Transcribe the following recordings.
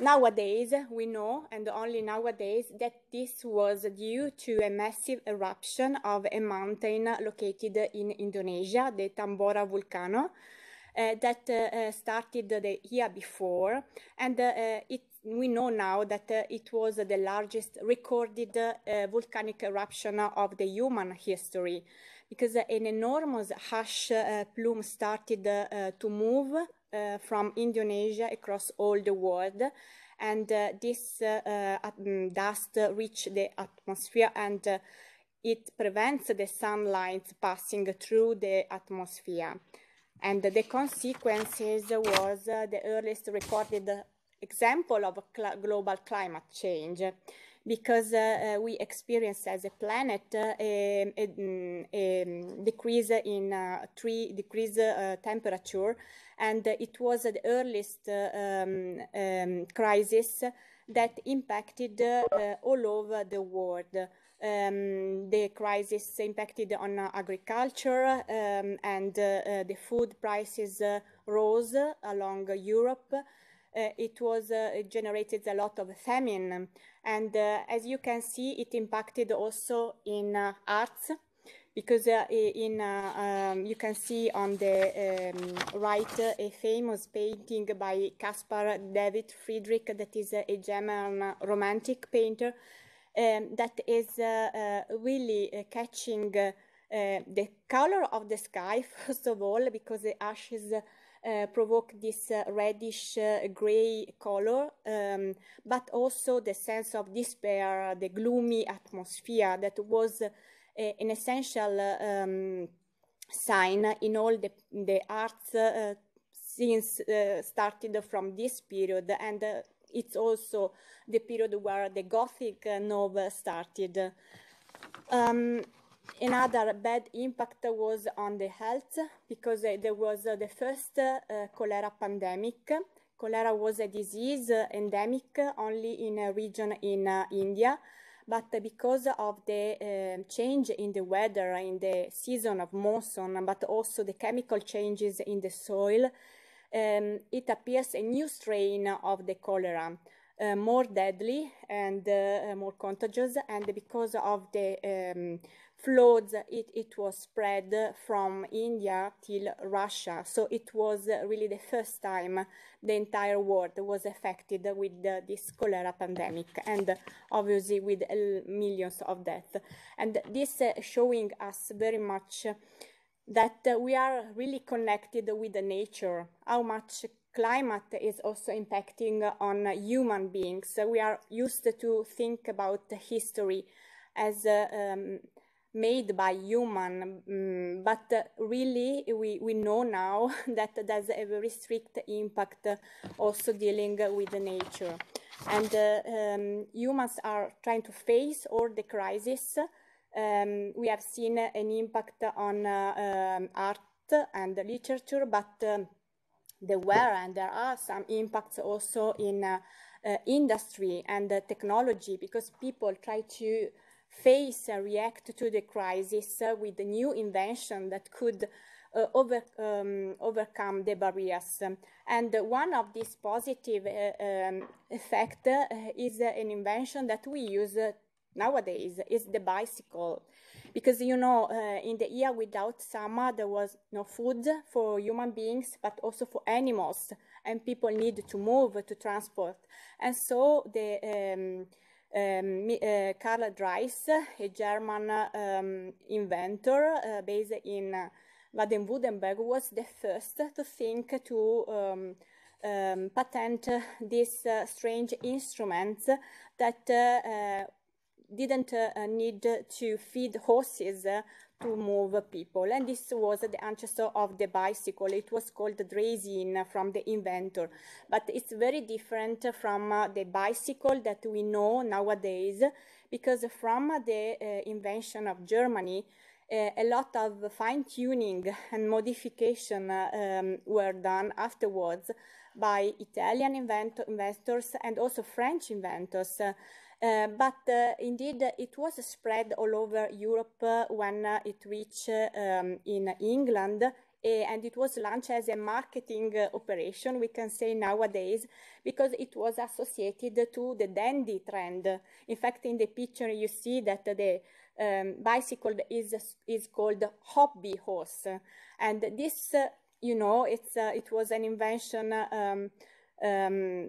Nowadays, we know, and only nowadays, that this was due to a massive eruption of a mountain located in Indonesia, the Tambora volcano, that started the year before, and we know now that it was the largest recorded volcanic eruption of the human history, because an enormous ash plume started to move from Indonesia across all the world, and this dust reached the atmosphere, and it prevents the sunlight passing through the atmosphere. And the consequences was the earliest recorded example of global climate change, because we experienced as a planet a decrease in 3 degrees temperature, and it was the earliest crisis that impacted all over the world. The crisis impacted on agriculture, and the food prices rose along Europe. It generated a lot of famine, and as you can see, it impacted also in arts, because you can see on the right a famous painting by Caspar David Friedrich, that is a German romantic painter, that is really catching the color of the sky, first of all, because the ashes provoke this reddish gray color, but also the sense of despair, the gloomy atmosphere that was an essential sign in all the arts since started from this period, and it's also the period where the Gothic novel started. Another bad impact was on the health, because there was the first cholera pandemic. Cholera was a disease endemic only in a region in India, but because of the change in the weather, in the season of monsoon, but also the chemical changes in the soil, it appears a new strain of the cholera, more deadly and more contagious, and because of the floods, it was spread from India till Russia. So it was really the first time the entire world was affected with this cholera pandemic, and obviously with millions of deaths. And this showing us very much that we are really connected with the nature, how much climate is also impacting on human beings. We are used to think about history as made by human, but really we know now that there's a very strict impact also dealing with the nature. And humans are trying to face all the crises. We have seen an impact on art and literature, but there are some impacts also in industry and technology, because people try to face and react to the crisis with a new invention that could overcome the barriers. And one of these positive effects is an invention that we use nowadays, is the bicycle. Because, you know, in the year without summer, there was no food for human beings, but also for animals, and people need to move to transport. And so the Karl Dreiss, a German inventor based in Baden-Württemberg, was the first to think to patent this strange instrument that didn't need to feed horses to move people, and this was the ancestor of the bicycle. It was called the draisine from the inventor, but it's very different from the bicycle that we know nowadays, because from the invention of Germany, a lot of fine-tuning and modification were done afterwards by Italian inventors and also French inventors. But indeed, it was spread all over Europe when it reached in England and it was launched as a marketing operation, we can say nowadays, because it was associated to the dandy trend. In fact, in the picture you see that the bicycle is called hobby horse, and this you know, it was an invention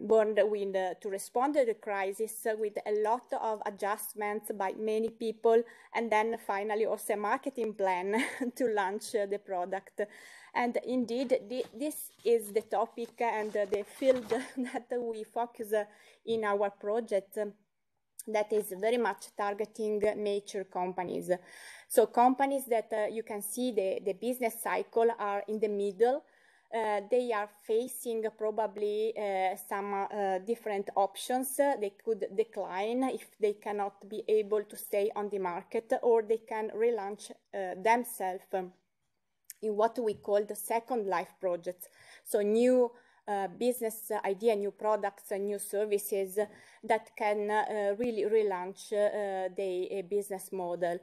born to respond to the crisis with a lot of adjustments by many people, and then finally also a marketing plan to launch the product. And indeed, this is the topic and the field that we focus in our project, that is very much targeting mature companies. So companies that you can see the business cycle are in the middle. They are facing probably some different options. They could decline if they cannot be able to stay on the market, or they can relaunch themselves in what we call the second life projects. So new business idea, new products, new services that can really relaunch the business model.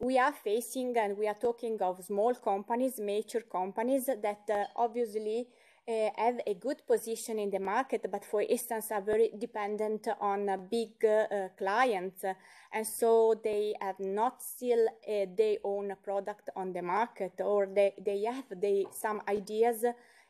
We are facing, and we are talking of small companies, mature companies that obviously have a good position in the market, but for instance are very dependent on big clients, and so they have not still their own product on the market, or they have some ideas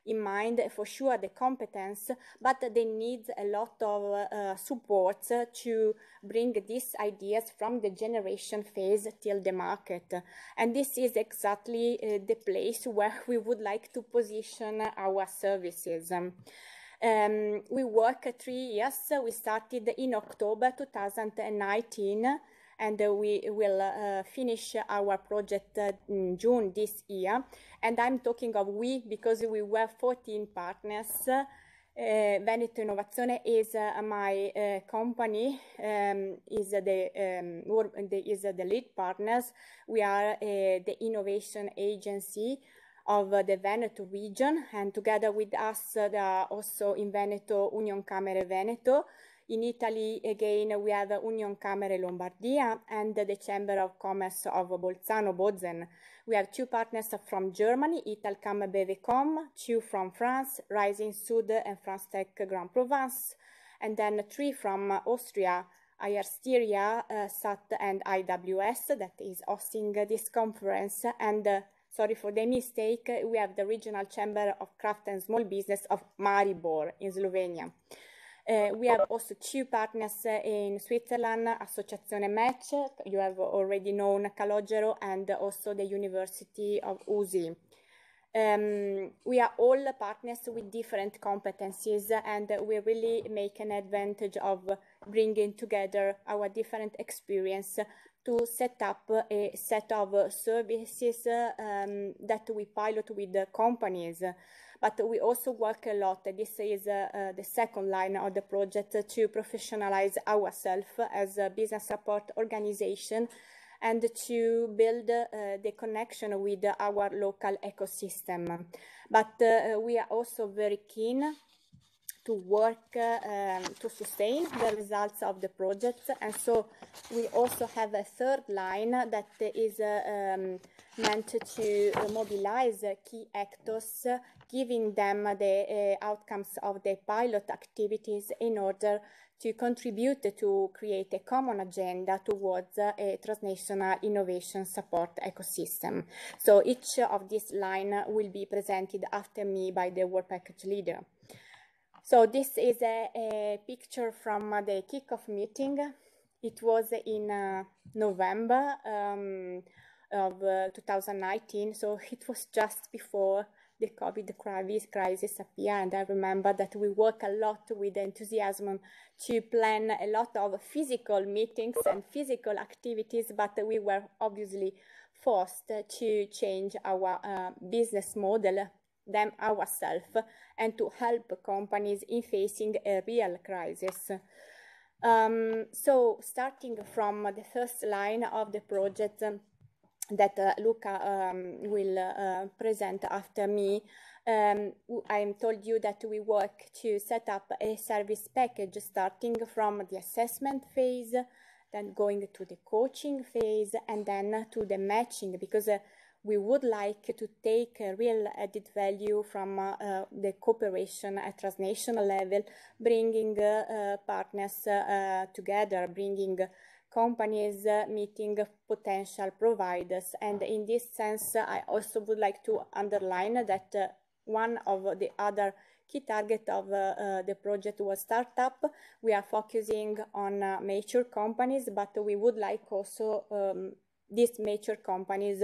in mind, for sure the competence, but they need a lot of support to bring these ideas from the generation phase till the market. And this is exactly the place where we would like to position our services. We work 3 years. We started in October 2019, and we will finish our project in June this year. And I'm talking of we because we were 14 partners. Veneto Innovazione is my company, is the lead partners. We are the innovation agency of the Veneto region, and together with us there are also in Veneto Union Camere Veneto. In Italy, again, we have Union Camere Lombardia and the Chamber of Commerce of Bolzano, Bozen. We have 2 partners from Germany, Italcam Bevecom, 2 from France, Rising Sud and France Tech Grand Provence, and then 3 from Austria, IRSteria, SAT and IWS, that is hosting this conference. And sorry for the mistake, we have the Regional Chamber of Craft and Small Business of Maribor in Slovenia. We have also 2 partners in Switzerland, Associazione Match, you have already known Calogero, and also the University of Uzi. We are all partners with different competencies, and we really make an advantage of bringing together our different experience to set up a set of services that we pilot with the companies. But we also work a lot, this is the second line of the project, to professionalize ourselves as a business support organization and to build the connection with our local ecosystem. But we are also very keen to work to sustain the results of the project, and so we also have a third line that is meant to mobilize key actors, giving them the outcomes of the pilot activities in order to contribute to create a common agenda towards a transnational innovation support ecosystem. So each of these lines will be presented after me by the work package leader. So this is a picture from the kickoff meeting. It was in November of 2019, so it was just before the COVID crisis appeared, and I remember that we worked a lot with enthusiasm to plan a lot of physical meetings and physical activities, but we were obviously forced to change our business model them ourselves and to help companies in facing a real crisis. So starting from the first line of the project that Luca will present after me, I told you that we work to set up a service package starting from the assessment phase, then going to the coaching phase, and then to the matching, because we would like to take a real added value from the cooperation at transnational level, bringing partners together, bringing companies meeting potential providers. And in this sense, I also would like to underline that one of the other key target of the project was startup. We are focusing on mature companies, but we would like also these mature companies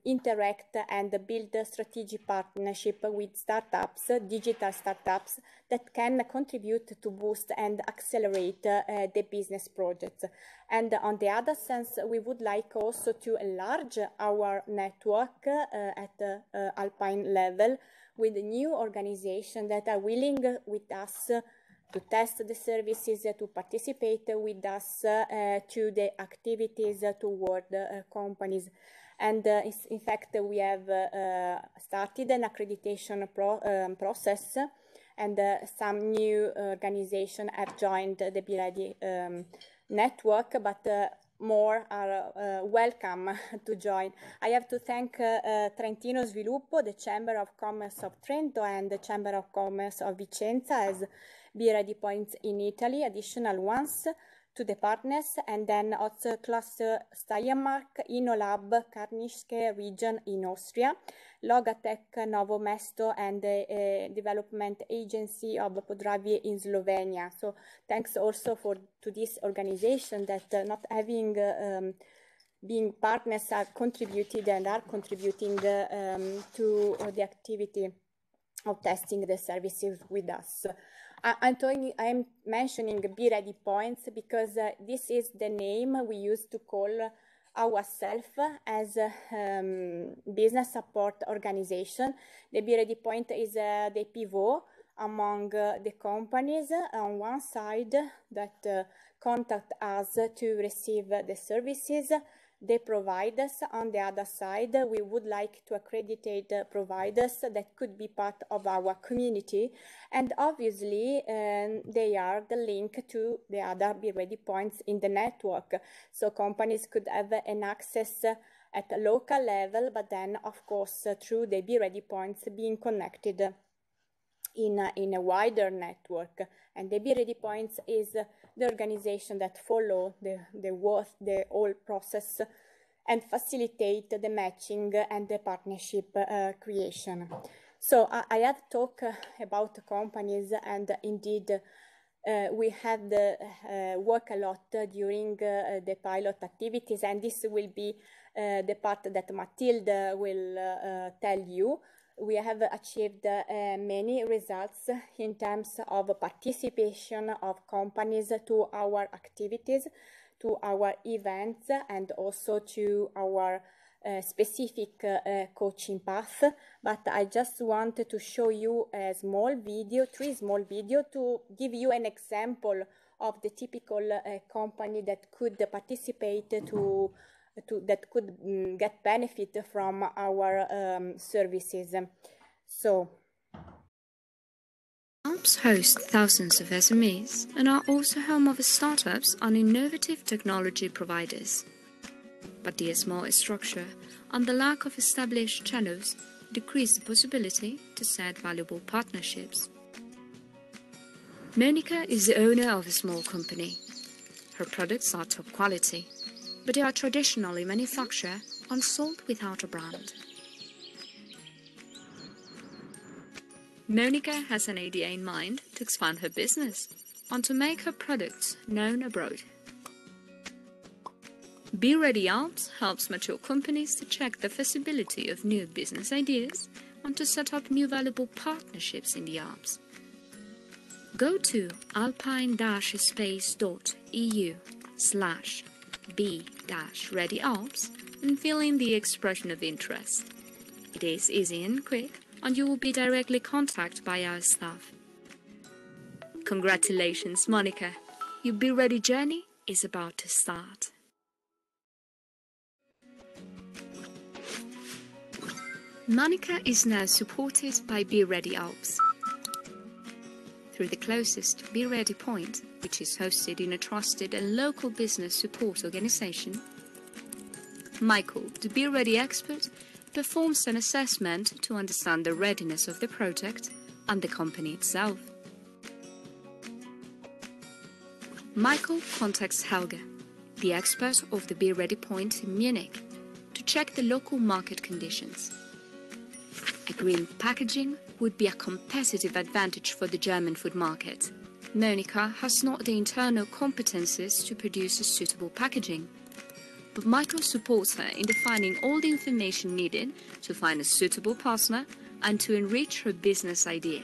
interact and build a strategic partnership with startups, digital startups, that can contribute to boost and accelerate the business projects. And on the other sense, we would like also to enlarge our network at Alpine level with new organizations that are willing with us to test the services, to participate with us to the activities toward companies. And in fact, we have started an accreditation process, and some new organizations have joined the BE-READI network, but more are welcome to join. I have to thank Trentino Sviluppo, the Chamber of Commerce of Trento, and the Chamber of Commerce of Vicenza as BE-READI points in Italy, additional ones to the partners, and then also Cluster Steiermark, InnoLab, Karnischke region in Austria, Logatec, Novo Mesto, and the Development Agency of Podravie in Slovenia. So thanks also to this organization that not having being partners are contributed and are contributing to the activity of testing the services with us. I'm mentioning BE-READI points because this is the name we used to call ourselves as a business support organization. The BE-READI point is the pivot among the companies on one side that contact us to receive the services they provide us. On the other side, we would like to accredit providers that could be part of our community, and obviously they are the link to the other BE-READI points in the network. So companies could have an access at a local level, but then of course through the BE-READI points being connected in a wider network. And the BE-READI points is the organization that follow the whole process and facilitate the matching and the partnership creation. So I have talked about companies, and indeed we have work a lot during the pilot activities, and this will be the part that Mathilde will tell you. We have achieved many results in terms of participation of companies to our activities, to our events, and also to our specific coaching path. But I just wanted to show you a small video, 3 small videos, to give you an example of the typical company that could participate that could get benefit from our services. So Alps host thousands of SMEs and are also home of startups and innovative technology providers. But the small structure and the lack of established channels decrease the possibility to set valuable partnerships. Monica is the owner of a small company. Her products are top quality, but they are traditionally manufactured and sold without a brand. Monica has an idea in mind to expand her business and to make her products known abroad. BE-READI Alps helps mature companies to check the feasibility of new business ideas and to set up new valuable partnerships in the Alps. Go to alpine-space.eu/BE-READI Alps and fill in the expression of interest. It is easy and quick, and you will be directly contacted by our staff. Congratulations, Monica! Your BE-READI journey is about to start. Monica is now supported by BE-READI Alps. Through the closest BE-READI point, which is hosted in a trusted and local business support organization, Michael, the BE-READI expert, performs an assessment to understand the readiness of the project and the company itself. Michael contacts Helge, the expert of the BE-READI point in Munich, to check the local market conditions. A green packaging would be a competitive advantage for the German food market. Monica has not the internal competences to produce a suitable packaging, but Michael supports her in defining all the information needed to find a suitable partner and to enrich her business idea.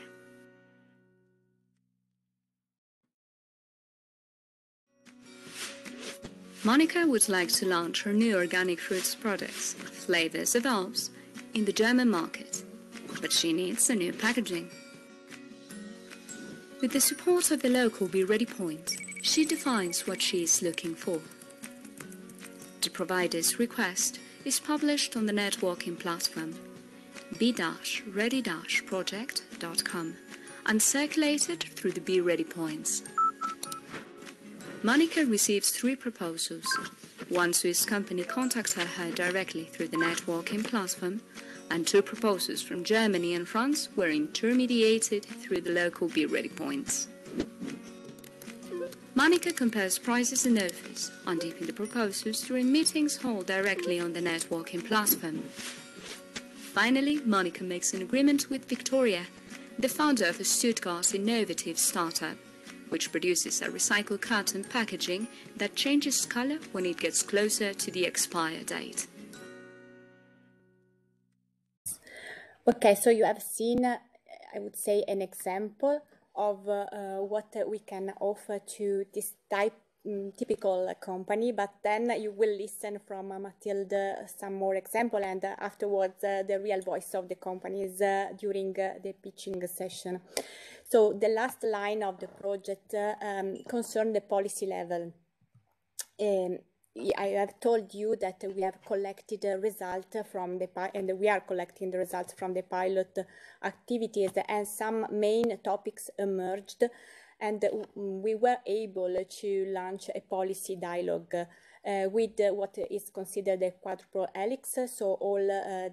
Monica would like to launch her new organic fruits products, Flavors of Alps, in the German market, but she needs a new packaging. With the support of the local BE-READI point, she defines what she is looking for. The provider's request is published on the networking platform be-readi-project.com and circulated through the BE-READI points. Monica receives 3 proposals. One Swiss company contacted her directly through the networking platform, and 2 proposals from Germany and France were intermediated through the local BE-READI points. Monica compares prices and offers, undeeping the proposals during meetings held directly on the networking platform. Finally, Monica makes an agreement with Victoria, the founder of a Stuttgart innovative startup, which produces a recycled carton packaging that changes color when it gets closer to the expire date. Okay, so you have seen, I would say, an example of what we can offer to this typical company, but then you will listen from Mathilde some more example, and afterwards the real voice of the companies during the pitching session. So the last line of the project concerned the policy level. I have told you that we have collected the result from the and we are collecting the results from the pilot activities, and some main topics emerged, and we were able to launch a policy dialogue with what is considered the quadruple helix, so all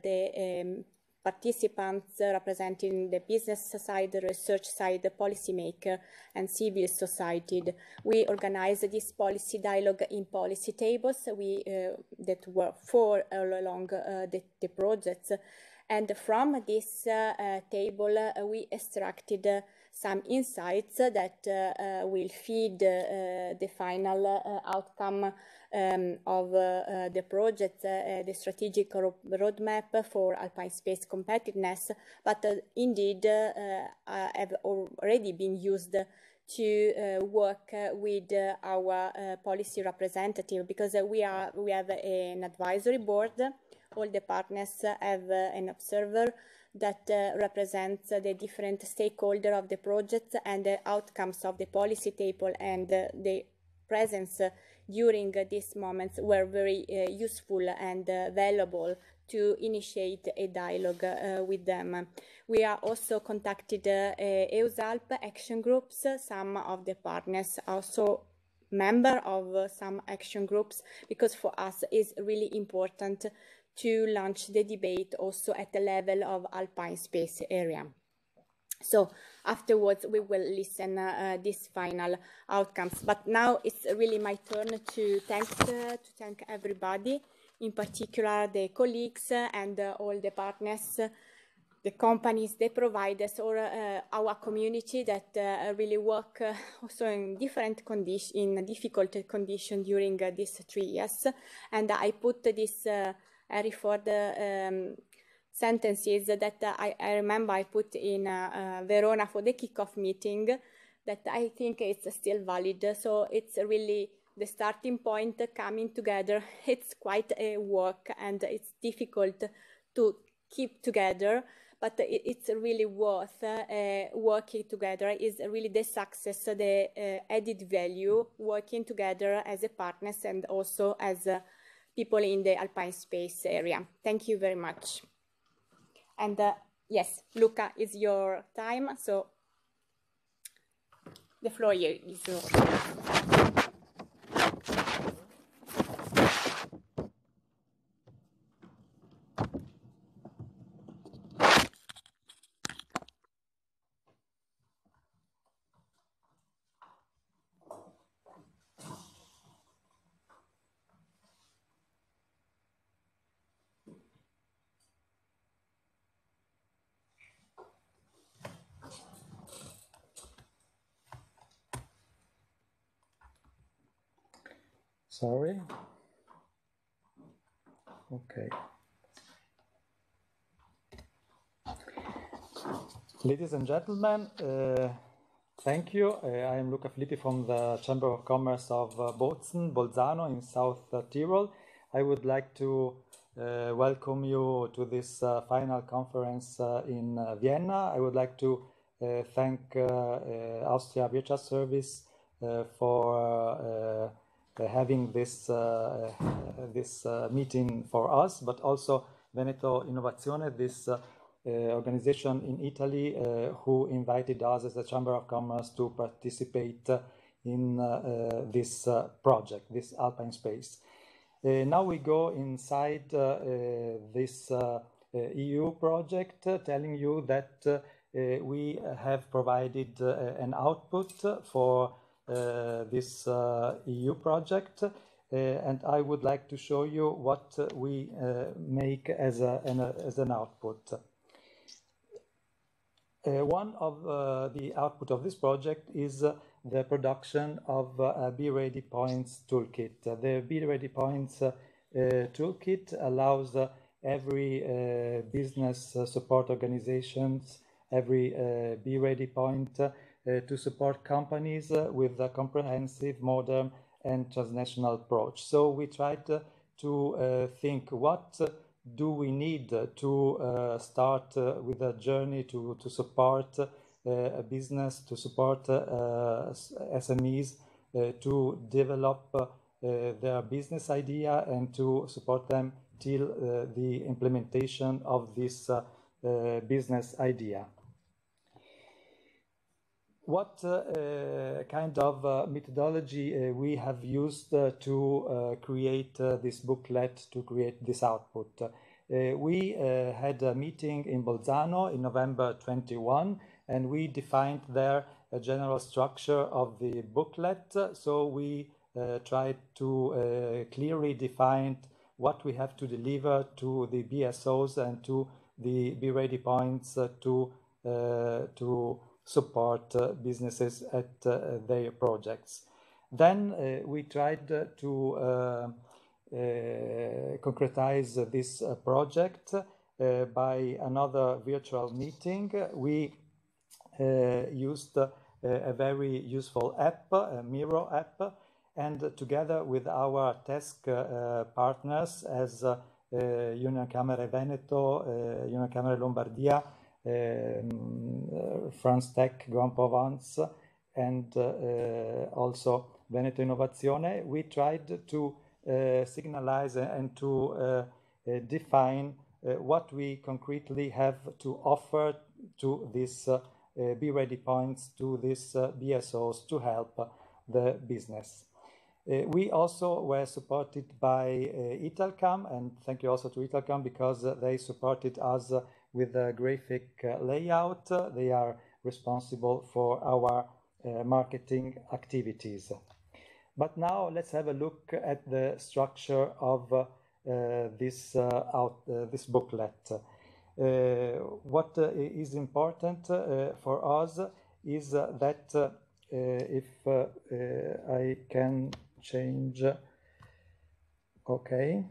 the participants representing the business side, the research side, the policymaker, and civil society. We organized this policy dialogue in policy tables that were 4 all along the projects. And from this table, we extracted some insights that will feed the final outcome of the project, the strategic roadmap for Alpine Space competitiveness, but indeed have already been used to work with our policy representative, because we have an advisory board. All the partners have an observer that represents the different stakeholders of the project, and the outcomes of the policy table and the presence during these moments were very useful and valuable to initiate a dialogue with them. We are also contacted EUSALP action groups. Some of the partners are also member of some action groups, because for us it's really important to launch the debate also at the level of Alpine Space area. So afterwards we will listen these final outcomes. But now it's really my turn to thank everybody, in particular the colleagues and all the partners, the companies, the providers, or our community that really work also in different conditions, in difficult conditions during these 3 years. And I put this I refer the sentences that I remember I put in Verona for the kickoff meeting, that I think it's still valid. So it's really the starting point, coming together. It's quite a work, and it's difficult to keep together, but it's really worth working together. Is really the success, the added value, working together as a partners and also as people in the Alpine Space area. Thank you very much. And yes, Luca, it's your time, so the floor here is yours. Sorry. Okay. Ladies and gentlemen, thank you. I am Luca Filippi from the Chamber of Commerce of Bolzano in South Tyrol. I would like to welcome you to this final conference in Vienna. I would like to thank Austria Wirtschaftsservice for having this meeting for us, but also Veneto Innovazione, this organization in Italy who invited us as the Chamber of Commerce to participate in this project, this Alpine Space. Now we go inside this EU project, telling you that we have provided an output for this EU project, and I would like to show you what we make as an output. One of the output of this project is the production of a BE-READI Points toolkit. The BE-READI Points toolkit allows every business support organizations, every BE-READI point to support companies with a comprehensive, modern and transnational approach. So we tried to think what do we need to start with a journey to support a business, to support SMEs, to develop their business idea and to support them till the implementation of this business idea. What kind of methodology we have used to create this booklet, to create this output? We had a meeting in Bolzano in November 21, and we defined there a general structure of the booklet. So we tried to clearly define what we have to deliver to the BSOs and to the BE-READI Points to support businesses at their projects. Then we tried to concretize this project by another virtual meeting. We used a very useful app, a Miro app, and together with our task partners as Union Camere Veneto, Union Camere Lombardia, France Tech, Grand Provence, and also Veneto Innovazione, we tried to signalize and to define what we concretely have to offer to these BE-READI Points, to these BSOs to help the business. We also were supported by Italcam, and thank you also to Italcam because they supported us with a graphic layout. They are responsible for our marketing activities. But now let's have a look at the structure of this booklet. What is important for us is that if I can change, okay.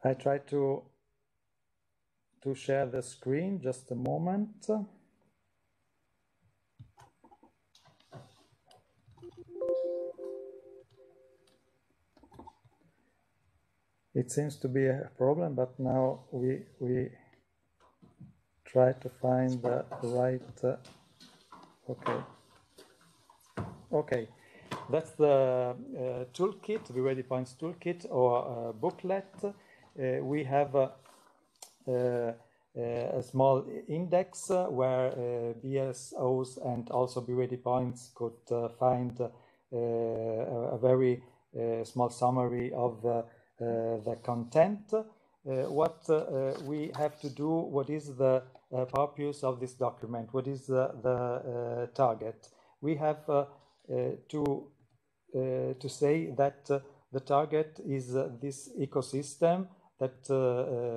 I try to share the screen, just a moment. It seems to be a problem, but now we try to find the right, okay. That's the toolkit, the BE-READI Points toolkit or booklet. We have a small index where BSOs and also BE-READI Points could find a very small summary of the content. What we have to do, what is the purpose of this document, what is the target? We have to say that the target is this ecosystem that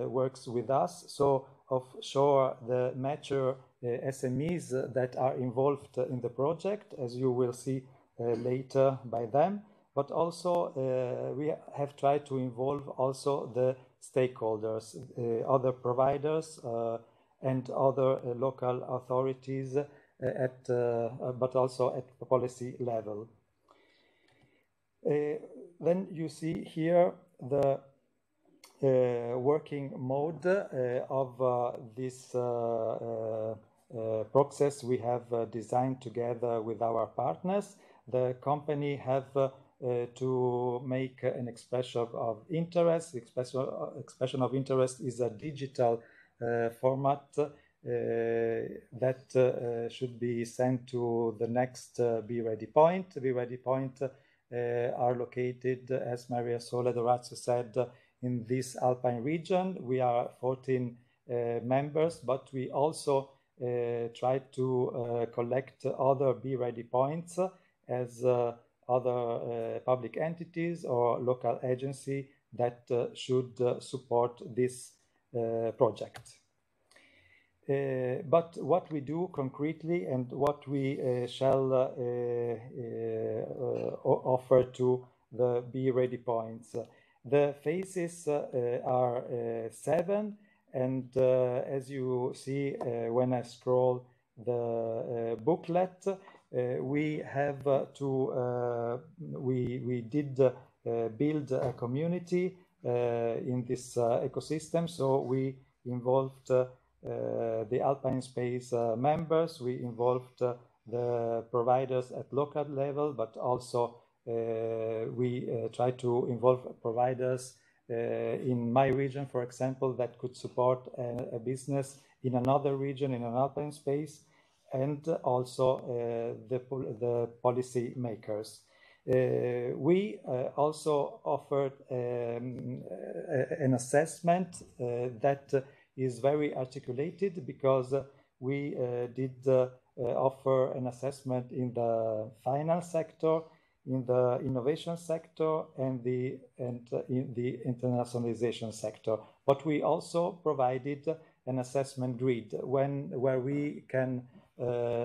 works with us. So offshore, the mature SMEs that are involved in the project, as you will see later by them. But also we have tried to involve also the stakeholders, other providers and other local authorities but also at the policy level. Then you see here the working mode of this process we have designed together with our partners. The company have to make an expression of interest. Expression of interest is a digital format that should be sent to the next BE-READI point. BE-READI point are located, as Maria Sole Dorazio said, in this Alpine region. We are 14 members, but we also try to collect other BE-READI points as other public entities or local agency that should support this project. But what we do concretely and what we shall offer to the BE-READI points. The phases are 7, and as you see when I scroll the booklet, we have we did build a community in this ecosystem. So we involved the Alpine Space members, we involved the providers at local level, but also we try to involve providers in my region, for example, that could support a business in another region, in an Alpine Space, and also the policy makers. We also offered an assessment that is very articulated, because we did offer an assessment in the finance sector, in the innovation sector, and in the internationalization sector. But we also provided an assessment grid where we can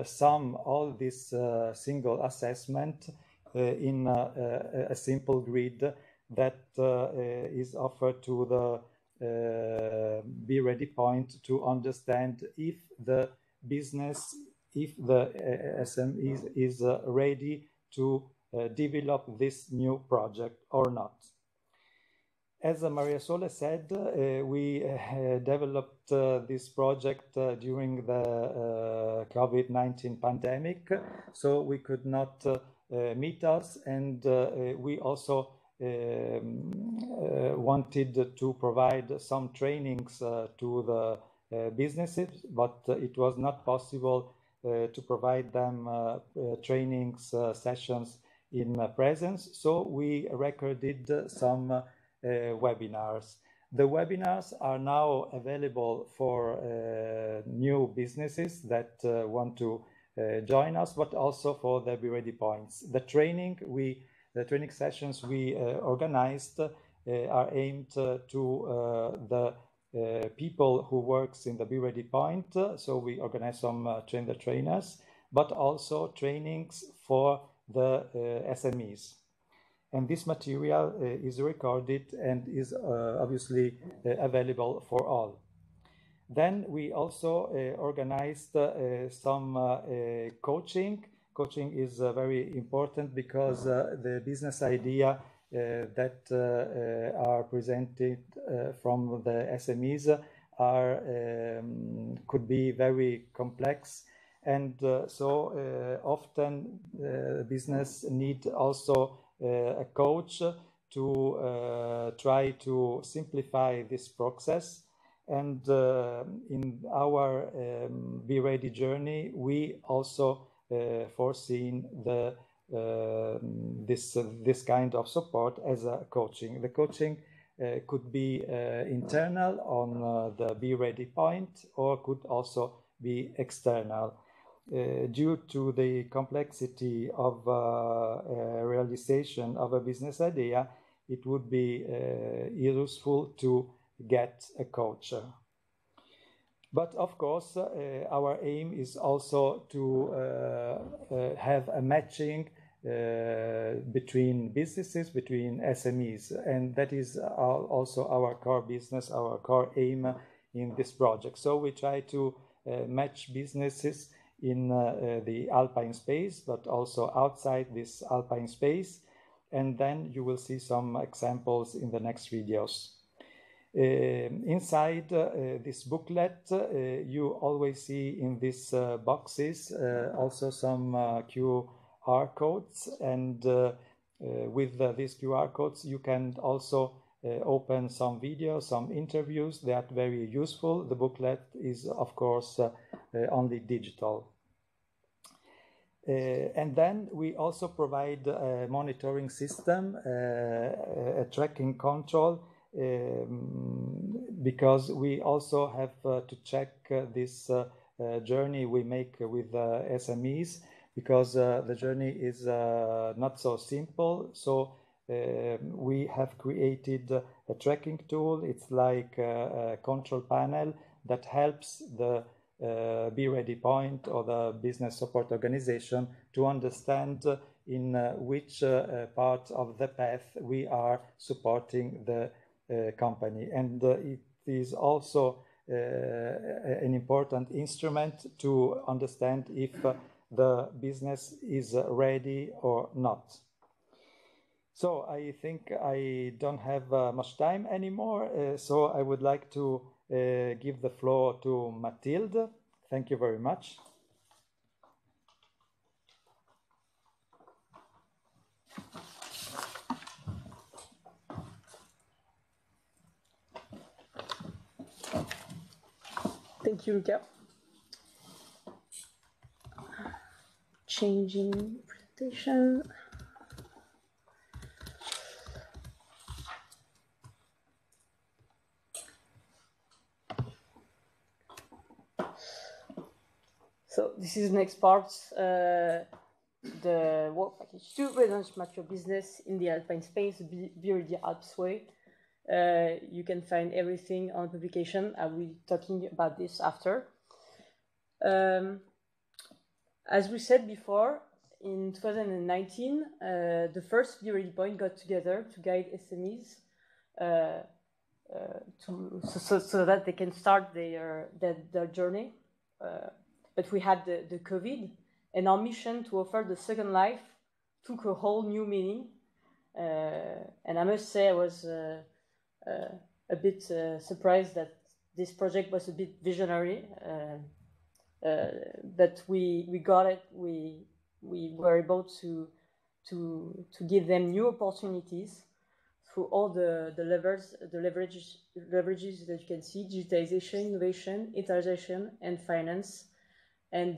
sum all this single assessment in a simple grid that is offered to the BE-READI point to understand if the business, if the SME is ready to develop this new project or not. As Maria Sole said, we developed this project during the COVID-19 pandemic, so we could not meet us, and we also wanted to provide some trainings to the businesses, but it was not possible to provide them trainings sessions in presence, so we recorded some webinars. The webinars are now available for new businesses that want to join us, but also for the BE-READI points. The training sessions we organized are aimed to the people who works in the BE-READI point. So we organize some trainers, but also trainings for the SMEs. And this material is recorded and is obviously available for all. Then we also organized some coaching. Coaching is very important because the business idea that are presented from the SMEs could be very complex, and so often business need also a coach to try to simplify this process. And in our BE-READI journey, we also foreseen this kind of support as a coaching. The coaching could be internal on the BE-READI point, or could also be external. Due to the complexity of realization of a business idea, it would be useful to get a coach. But of course, our aim is also to have a matching between businesses, between SMEs, and that is also our core business, our core aim in this project. So we try to match businesses in the Alpine Space, but also outside this Alpine Space, and then you will see some examples in the next videos. Inside this booklet, you always see in these boxes also some QR codes, and with these QR codes you can also open some videos, some interviews. They are very useful. The booklet is of course only digital. And then we also provide a monitoring system, a tracking control, because we also have to check this journey we make with SMEs, because the journey is not so simple. So we have created a tracking tool. It's like a control panel that helps the BE-READI point or the business support organization to understand in which part of the path we are supporting the company. And it is also an important instrument to understand if the business is ready or not. So I think I don't have much time anymore, so I would like to give the floor to Mathilde. Thank you very much. Thank you, Luca. Changing presentation. So this is the next part, the work package 2, residential mature business in the Alpine Space, BE-READI Alps way. You can find everything on publication. I will be talking about this after. As we said before, in 2019, the first BE-READI point got together to guide SMEs so that they can start their journey. But we had the COVID, and our mission to offer the second life took a whole new meaning. And I must say I was a bit surprised that this project was a bit visionary, but we got it. We were able to give them new opportunities through all the leverages that you can see: digitization, innovation, internationalization, and finance, and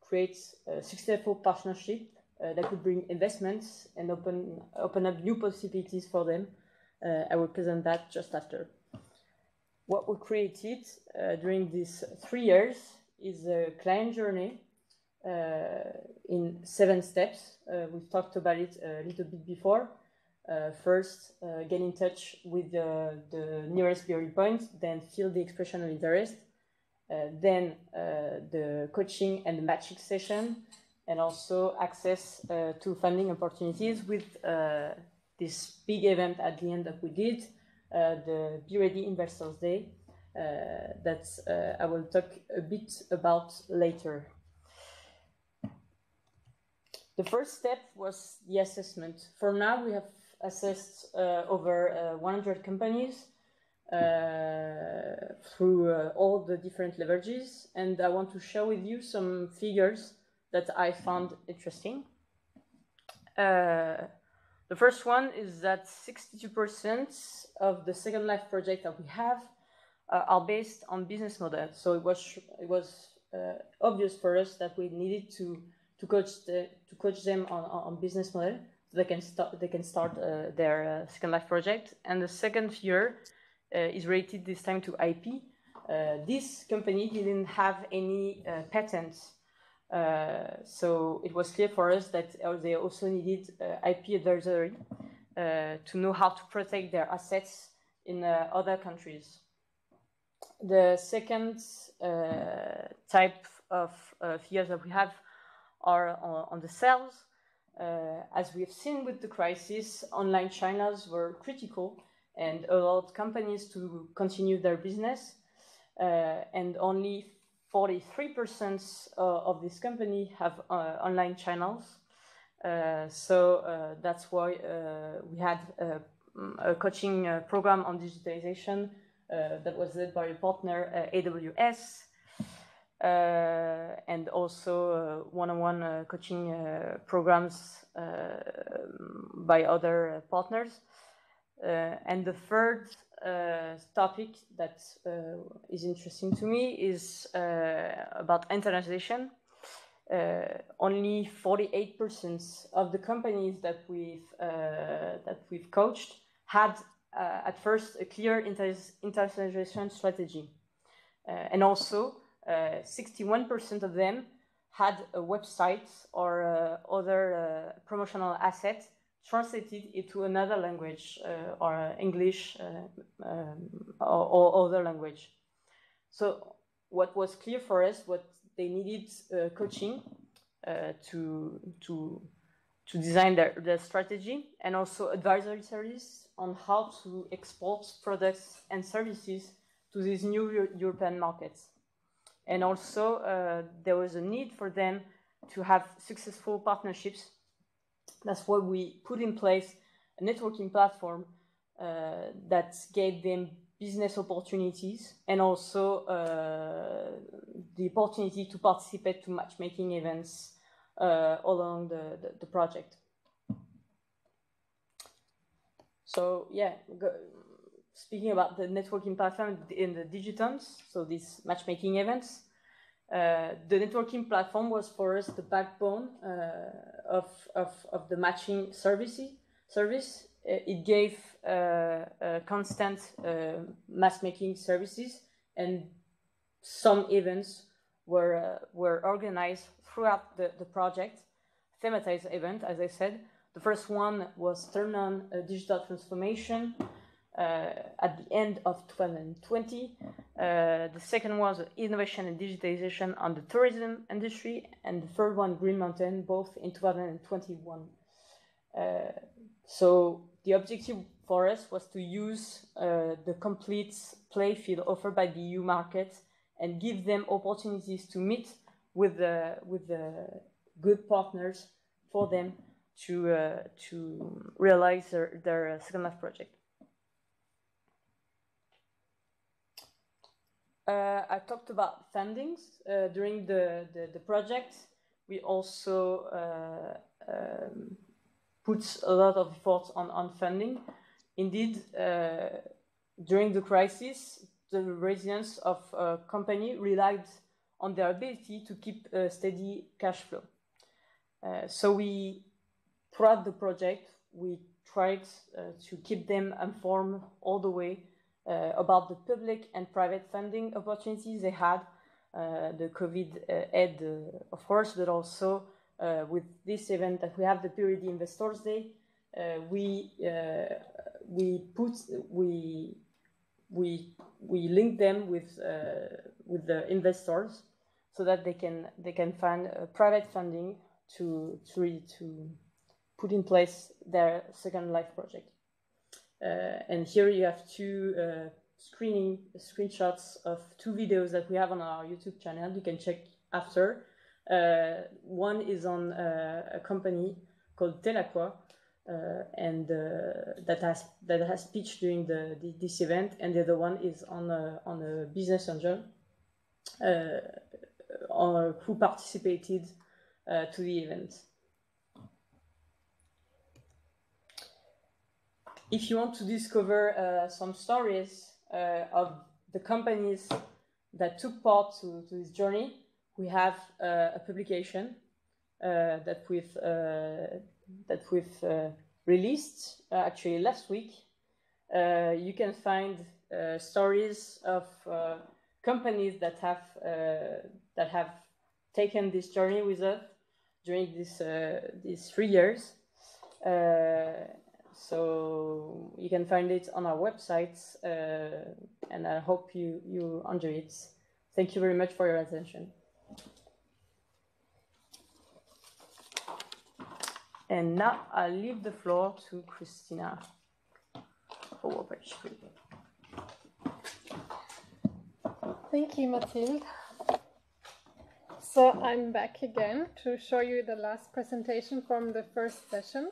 create a successful partnership that could bring investments and open up new possibilities for them. I will present that just after. What we created during these 3 years is a client journey in 7 steps. We've talked about it a little bit before. First, get in touch with the nearest BE-READI point, then fill the expression of interest, then the coaching and the matching session, and also access to funding opportunities with this big event at the end that we did, the BE-READI Investors Day, that I will talk a bit about later. The first step was the assessment. For now, we have assessed over 100 companies through all the different leverages, and I want to share with you some figures that I found interesting. The first one is that 62% of the Second Life project that we have are based on business models. So it was obvious for us that we needed to coach them on business model so they can start their Second Life project. And the second figure is related this time to IP. This company didn't have any patents, so it was clear for us that they also needed IP advisory to know how to protect their assets in other countries. The second type of figures that we have are on the sales. As we have seen with the crisis, online channels were critical and allowed companies to continue their business. And only 43% of this company have online channels. So that's why we had a coaching program on digitalization that was led by a partner, AWS, and also one-on-one coaching programs by other partners. And the third topic that is interesting to me is about internationalization. Only 48% of the companies that we've coached had at first a clear internationalization strategy, and also 61% of them had a website or other promotional asset translated into another language or English or other language. So what was clear for us, what they needed coaching to design their strategy, and also advisory service on how to export products and services to these new European markets. And also there was a need for them to have successful partnerships. That's why we put in place a networking platform that gave them business opportunities and also the opportunity to participate to matchmaking events along the project. So yeah, speaking about the networking platform in the Digitons, so these matchmaking events, the networking platform was for us the backbone of the matching service. It gave constant matchmaking services, and some events were organized throughout the project, thematized event, as I said. The first one was Turn on Digital Transformation at the end of 2020. The second was Innovation and Digitalization on the tourism industry, and the third one, Green Mountain, both in 2021. So the objective for us was to use the complete play field offered by the EU market and give them opportunities to meet with the good partners for them to realize their second life project. I talked about fundings during the project. We also put a lot of effort on funding. Indeed, during the crisis, the resilience of a company relied on their ability to keep a steady cash flow. So throughout the project, we tried to keep them informed all the way about the public and private funding opportunities they had, the COVID aid, of course, but also with this event that we have, the BE-READI Investors Day, we link them with the investors so that they can find private funding to put in place their second life project. And here you have two screenshots of two videos that we have on our YouTube channel. You can check after. One is on a company called Telaqua, and that has pitched during this event, and the other one is on a business angel who participated to the event. If you want to discover some stories of the companies that took part to this journey, we have a publication that we've released actually last week. You can find stories of companies that have taken this journey with us during these 3 years. So you can find it on our website and I hope you enjoy it. Thank you very much for your attention. And now I'll leave the floor to Christina. Thank you, Mathilde. So I'm back again to show you the last presentation from the first session.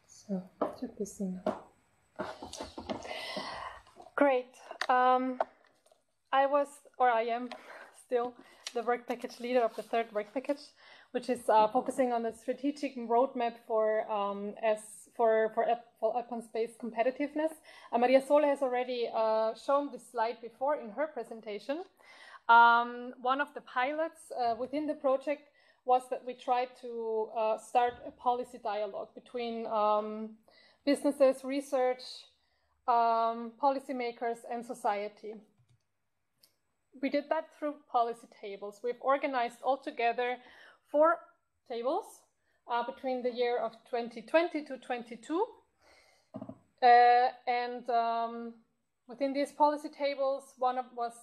So, should be seen. Great. I am still the work package leader of the third work package, which is focusing on the strategic roadmap for Alpine Space competitiveness. Maria Sole has already shown this slide before in her presentation. One of the pilots within the project was that we tried to start a policy dialogue between businesses, research, policymakers, and society. We did that through policy tables. We've organized altogether 4 tables between the year of 2020 to 22. Within these policy tables, one was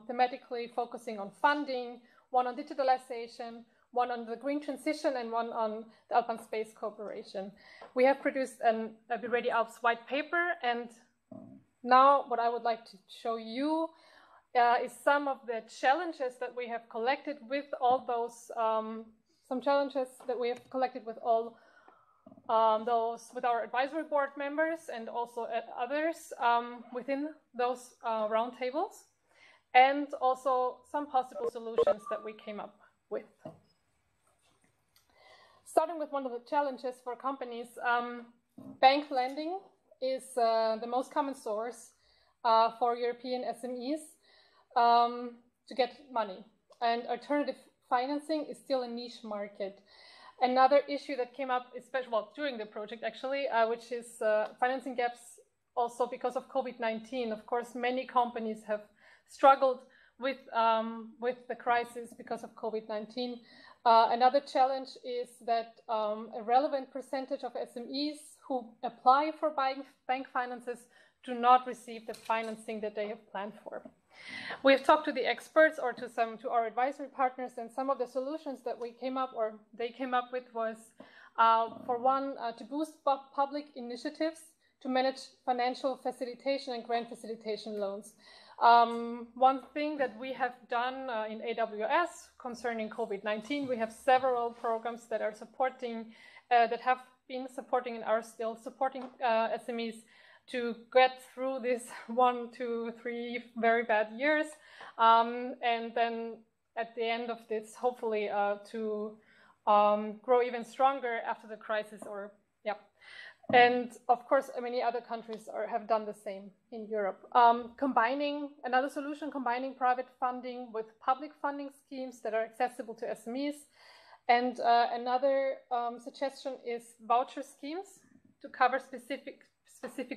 thematically focusing on funding, one on digitalization, one on the green transition, and one on the Alpine Space cooperation. We have produced a BE-READI Alps white paper, and now what I would like to show you is some of the challenges that we have collected with all those, some challenges that we have collected with all with our advisory board members and also others within those roundtables, and also some possible solutions that we came up with. Starting with one of the challenges for companies, bank lending is the most common source for European SMEs to get money, and alternative financing is still a niche market. Another issue that came up, especially during the project actually, which is financing gaps also because of COVID-19. Of course, many companies have struggled with the crisis because of COVID-19. Another challenge is that a relevant percentage of SMEs who apply for bank finances do not receive the financing that they have planned for. We've talked to the experts or to our advisory partners, and some of the solutions that we came up or they came up with was, for one, to boost public initiatives to manage financial facilitation and grant facilitation loans. One thing that we have done in AWS concerning COVID-19, we have several programs that are supporting, that have been supporting and are still supporting SMEs to get through this 1, 2, 3 very bad years, and then at the end of this, hopefully to grow even stronger after the crisis. Or yeah, and of course, many other countries have done the same in Europe. Another solution, combining private funding with public funding schemes that are accessible to SMEs, and another suggestion is voucher schemes to cover specific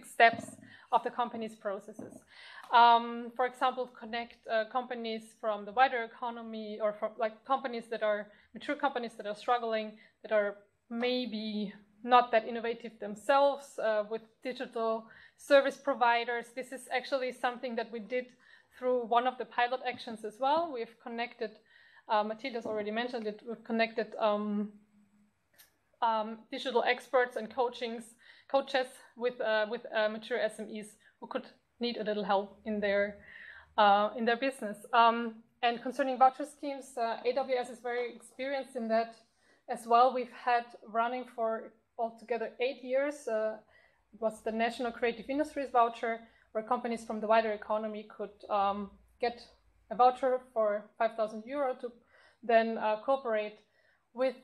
steps of the company's processes. For example, connect companies from the wider economy, or from companies that are mature companies that are struggling, that are maybe not that innovative themselves, with digital service providers. This is actually something that we did through one of the pilot actions as well. We've connected, Mathilde has already mentioned it, we've connected digital experts and coaches with mature SMEs who could need a little help in their business. And concerning voucher schemes, AWS is very experienced in that as well. We've had running for altogether 8 years. It was the National Creative Industries Voucher, where companies from the wider economy could get a voucher for 5,000 euro to then cooperate with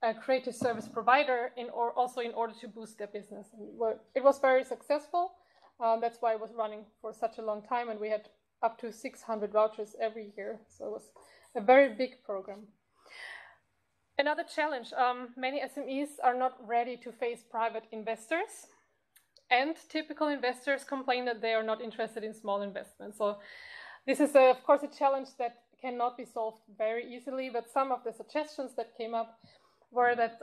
a creative service provider also in order to boost their business. And it was very successful. That's why it was running for such a long time, and we had up to 600 vouchers every year. So it was a very big program. Another challenge, many SMEs are not ready to face private investors, and typical investors complain that they are not interested in small investments. So this is, of course, a challenge that cannot be solved very easily, but some of the suggestions that came up were that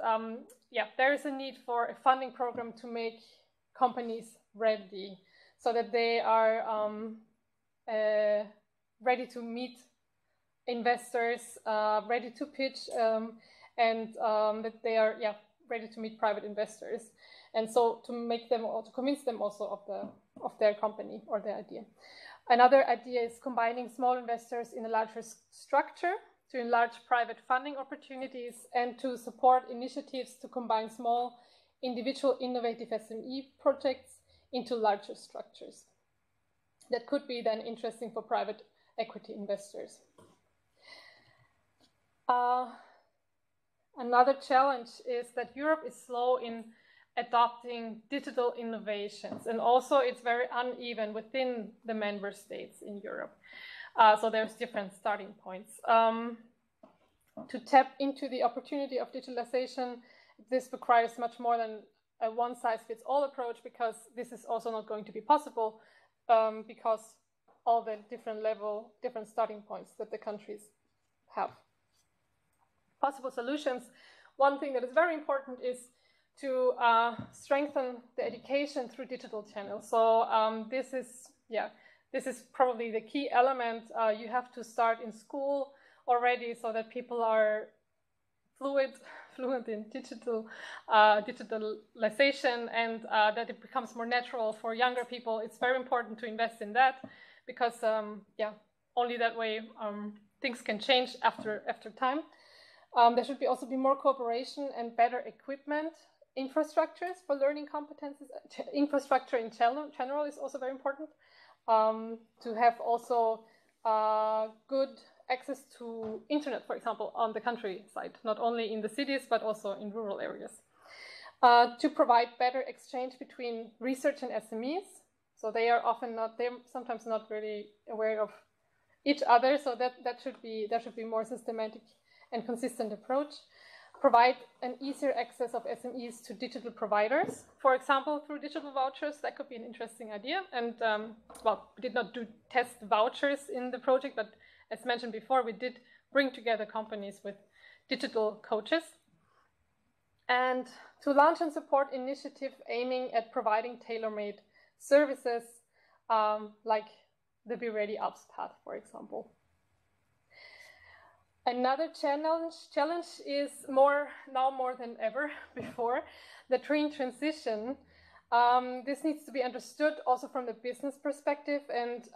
there is a need for a funding program to make companies ready, so that they are ready to meet investors, ready to pitch, and that they are ready to meet private investors, and so to make them, or to convince them also of their company or their idea. Another idea is combining small investors in a larger structure to enlarge private funding opportunities and to support initiatives to combine small individual innovative SME projects into larger structures. That could be then interesting for private equity investors. Another challenge is that Europe is slow in adopting digital innovations, and also it's very uneven within the member states in Europe. So there's different starting points. To tap into the opportunity of digitalization, this requires much more than a one-size-fits-all approach, because this is also not going to be possible because all the different starting points that the countries have. Possible solutions. One thing that is very important is to strengthen the education through digital channels. So this is probably the key element. You have to start in school already, so that people are fluent in digitalization, and that it becomes more natural for younger people. It's very important to invest in that, because only that way things can change after time. There should also be more cooperation and better equipment infrastructures for learning competences. Infrastructure in general is also very important. To have also good access to internet, for example, on the countryside, not only in the cities, but also in rural areas. To provide better exchange between research and SMEs. So they're sometimes not really aware of each other. So there should be more systematic and consistent approach. Provide an easier access of SMEs to digital providers, for example, through digital vouchers. That could be an interesting idea. And we did not do test vouchers in the project, but as mentioned before, we did bring together companies with digital coaches. And to launch and support initiative aiming at providing tailor-made services, like the BE-READI Alps path, for example. Another challenge is now more than ever before, the green transition. This needs to be understood also from the business perspective, and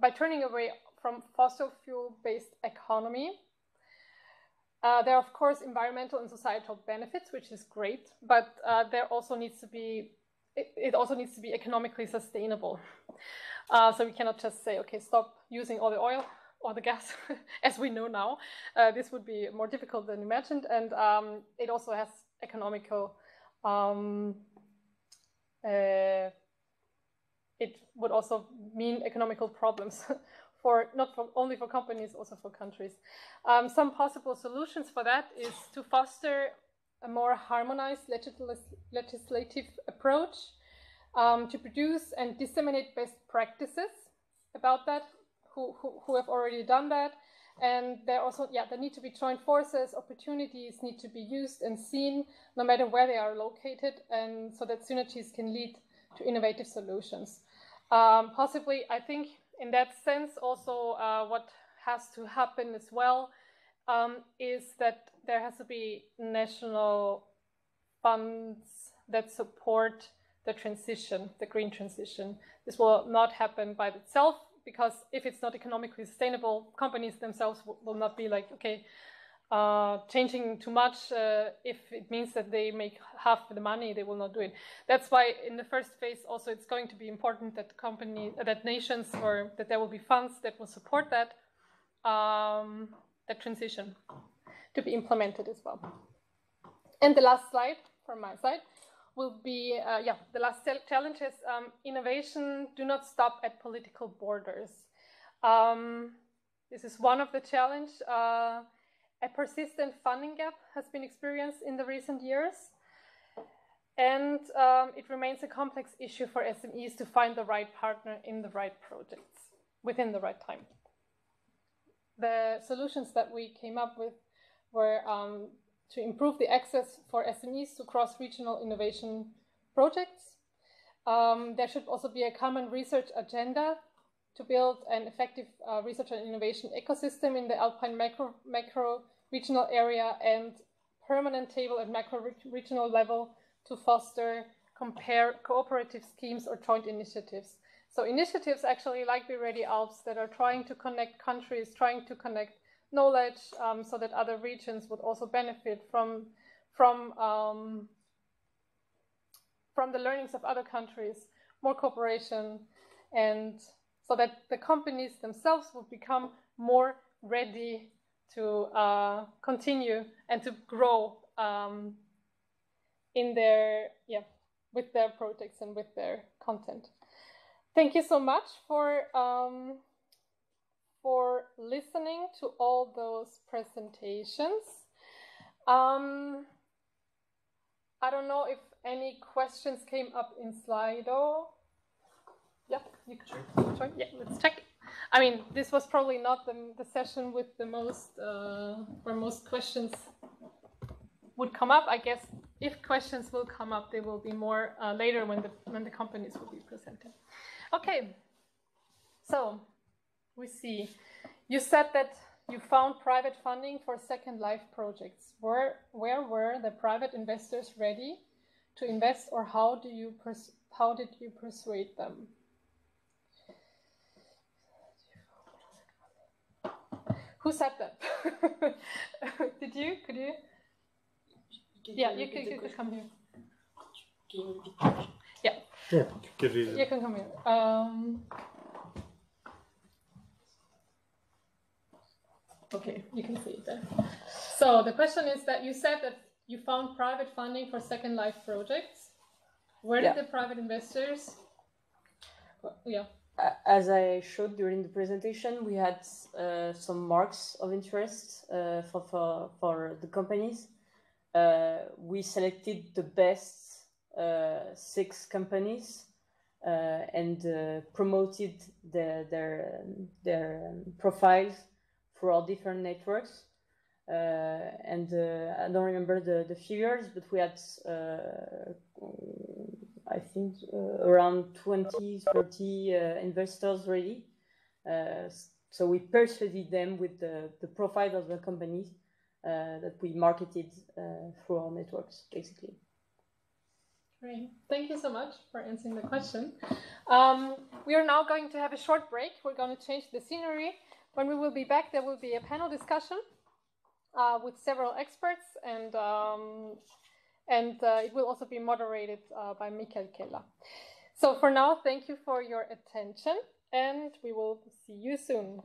by turning away from fossil fuel-based economy, there are of course environmental and societal benefits, which is great, but it also needs to be economically sustainable. So we cannot just say, okay, stop using all the oil or the gas, as we know now. This would be more difficult than imagined, and it also has economical, it would also mean economical problems not only for companies, also for countries. Some possible solutions for that is to foster a more harmonized legislative approach, to produce and disseminate best practices about that, who have already done that. And there need to be joint forces, opportunities need to be used and seen no matter where they are located, and so that synergies can lead to innovative solutions. Possibly, I think in that sense also what has to happen as well is that there has to be national funds that support the transition, the green transition. This will not happen by itself, because if it's not economically sustainable, companies themselves will not be like, okay, changing too much. If it means that they make half the money, they will not do it. That's why in the first phase also it's going to be important that nations, or that there will be funds that will support that transition to be implemented as well. And the last slide from my side will be, the last challenge is innovation do not stop at political borders. This is one of the challenge. A persistent funding gap has been experienced in the recent years, and it remains a complex issue for SMEs to find the right partner in the right projects within the right time. The solutions that we came up with where to improve the access for SMEs to cross-regional innovation projects. There should also be a common research agenda to build an effective research and innovation ecosystem in the Alpine macro-regional area, and permanent table at macro-regional level to foster cooperative schemes or joint initiatives. So initiatives actually like BE-READI Alps that are trying to connect countries, trying to connect knowledge so that other regions would also benefit from the learnings of other countries, more cooperation, and so that the companies themselves will become more ready to continue and to grow in their, with their projects and with their content. Thank you so much for listening to all those presentations. I don't know if any questions came up in Slido. Yeah, you can join. Yeah, let's check. I mean, this was probably not the session with the most, where most questions would come up. I guess if questions will come up, they will be more later when the companies will be presented. Okay, so we see. You said that you found private funding for Second Life projects. Where were the private investors ready to invest, or how did you persuade them? Who said that? Did you? Could you? Yeah, you could come here. Yeah. Yeah. You can come here. Okay, you can see it there. So the question is that you said that you found private funding for Second Life projects. Where did the private investors? Yeah. As I showed during the presentation, we had some marks of interest for the companies. We selected the best 6 companies and promoted their profiles through our different networks. And I don't remember the figures, but we had I think around 20, 30 investors ready. So we persuaded them with the profile of the companies that we marketed through our networks, basically. Great. Thank you so much for answering the question. We are now going to have a short break. We're going to change the scenery. When we will be back, there will be a panel discussion with several experts, and it will also be moderated by Michael Keller. So for now, thank you for your attention, and we will see you soon.